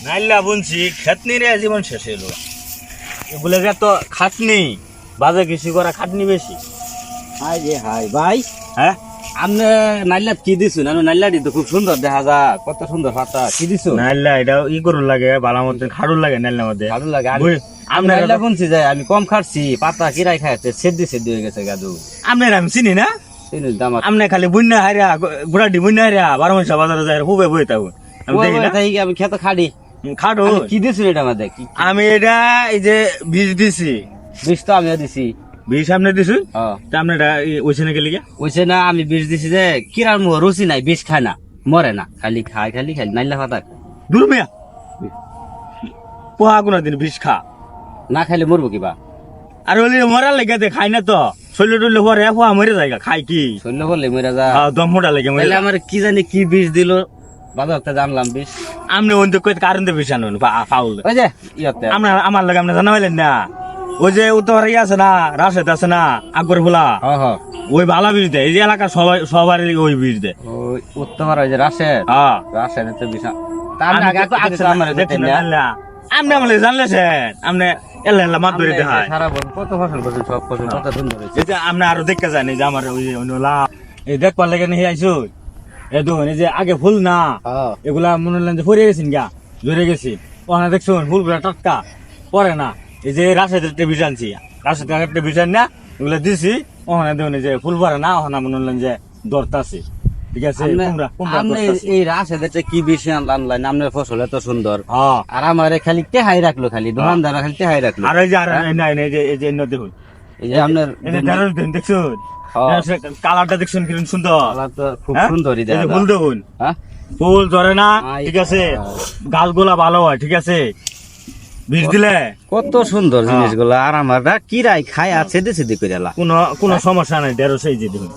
নাইলা বুনছি খাটনি রে জীবন শেষ হলো এগুলো যে তো খাটনি বাজে কৃষি করা খাটনি বেশি। হাই রে হাই ভাই, হ্যাঁ আপনি নাইলাত কি দিছুন? আমি নাইলাটি তো খুব সুন্দর দেখা যায়, কত সুন্দর পাতা, কি দিছুন? নাইলা এটা ই করুন লাগে বালা মধ্যে খাড়ুর লাগে নাইলার মধ্যে ভালো লাগে। বুঝ, আমি আপনার নাইলা বুনছি যাই, আমি কম খাচ্ছি, পাতা কিরাই খাইছে, সেদ্ধি সেদ্ধি হয়ে গেছে গাদু। আপনার আমি চিনি না, চিনিস দাম আছে? আপনি খালি বুন্না হারিয়া গুড়াটি বুন্না হারিয়া 12 মাস বাজারে যায় হুবে বই থাকুন আমি দেখি না আমি খেতে খাড়ি। খাড়ু। আমি কি দিছুন এটা মধ্যে? কি আমি এটা এই যে বীজ দিছি, বিষ তো আমিও দিছি। বীজ সামনে দিছি হ্যাঁ, তা আপনি এটা ওইছে নাকি লিখে ওইছে না, আমি বিষ দিছি যে কিরার মুহ রুচি নাই, বিষ খায় না, মরে না, খালি খায়, খালি খালি নাইলা পাতা খায়। দূর মিয়া পোহা কোনো দিন বিষ খা না খাইলে মরবো কিবা? আর ওই মরার লেগে দে খাই না তো শৈল টৈল পরে পোহা মরে যায় খাই কি শৈল্য বললে মরে যা। দম মোটা লেগে মরে তাহলে আমার কি জানি কি বিষ দিল, বাজারতে জানলাম বিষ। আপনি ওই তো কই কারণ দিয়ে বিষ আনুন ফাউল ওই যে ইয়তে আমার লাগে আপনি জানা হইলেন না ওই যে উত্তর আছে না রাশেদ আছে না আকবর ভোলা ওই বালা বীজ দেয় এই যে এলাকার সবার ওই বীজ দেয় ওই উত্তমার ওই যে রাশেদ, হ্যাঁ রাশেদ তো বিষ। তা আমি আগে তো আমার দেখেন না। আপনি আমাকে জানলেছেন আপনি এল্লা এল্লা মাত ধরে দেখায় সারা বছর কত ফসল করছেন, সব ফসল কত সুন্দর হয়েছে। এই যে আপনি আরো দেখতে জানি যে আমার ওই লাভ এই দেখবার লেগে নিয়ে আইসো এই দেখুন এই যে আগে ফুল না এগুলা মনে হলেন যে ফরে গেছেন গা ধরে গেছি ওখানে দেখছুন ফুলগুলা টাটকা পরে না এই যে রাশেদের একটা বীজ আনছি রাশেদ একটা বীজ আন না এগুলা দিছি ওখানে দেখুন এই যে ফুল পরে না ওখানে মনে হলেন যে দরতা আছে ঠিক আছে আপনি এই রাশেদের কি বিষ আনলেন? আপনার ফসল এত সুন্দর, হ্যাঁ আর আমার খালি টেহাই রাখলো, খালি দোকানদার খালি টেহাই রাখলো। আর এই যে আর নাই এই যে এই যে দেখুন এই যে আপনার এই যে দেখছুন কালারটা দেখছুন কিরকম সুন্দর কালার তো খুব হ্যাঁ? সুন্দরই এই যে দেখা ফুল দেখুন হ্যাঁ? ফুল ধরে না আই ঠিক আছে গাছগুলা ভালো হয় ঠিক আছে বীজ দিলে কত সুন্দর জিনিসগুলো, আর আমার কিরাই খায় আর সেদে সেদে করে এলা। কোনো সমস্যা নাই দেড় সেই যে দেখুন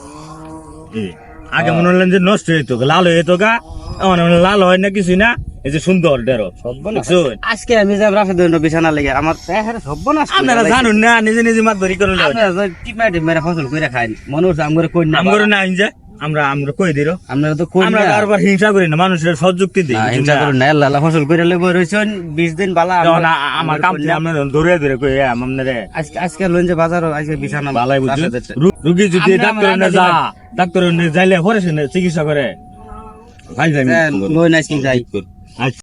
এই, আগে মনে হলেন যে নষ্ট হইতো লাল হইতো গা এখন মনে হয় লাল হয় না কিছুই না এই যে সুন্দর দেড় দেখছুন আজকে আমি যে রাশেদের বিছানা লেগে আমার সব বনাস আপনারা জানুন না নিজে নিজে মাত ধরি করে টিপা ফসল করে খাই মনে হচ্ছে আমরা কই না, আমরা না যে আমরা কই দিল আপনারা তো কই আমরা না, কারবার হিংসা করি না মানুষের সহযুক্তি দিই হিংসা করুন না, আল্লাহ ফসল করে লেগে রয়েছেন 20 দিন বালা। আমার কাম আমরা ধরে ধরে কই আপনারে আজকে লইন যে বাজার আজকে বিছানা ভালাই বুঝছেন রুগী যদি ডাক্তার যাইলে পরে চিকিৎসা করে ভাই যাই লইন আজকে যাই।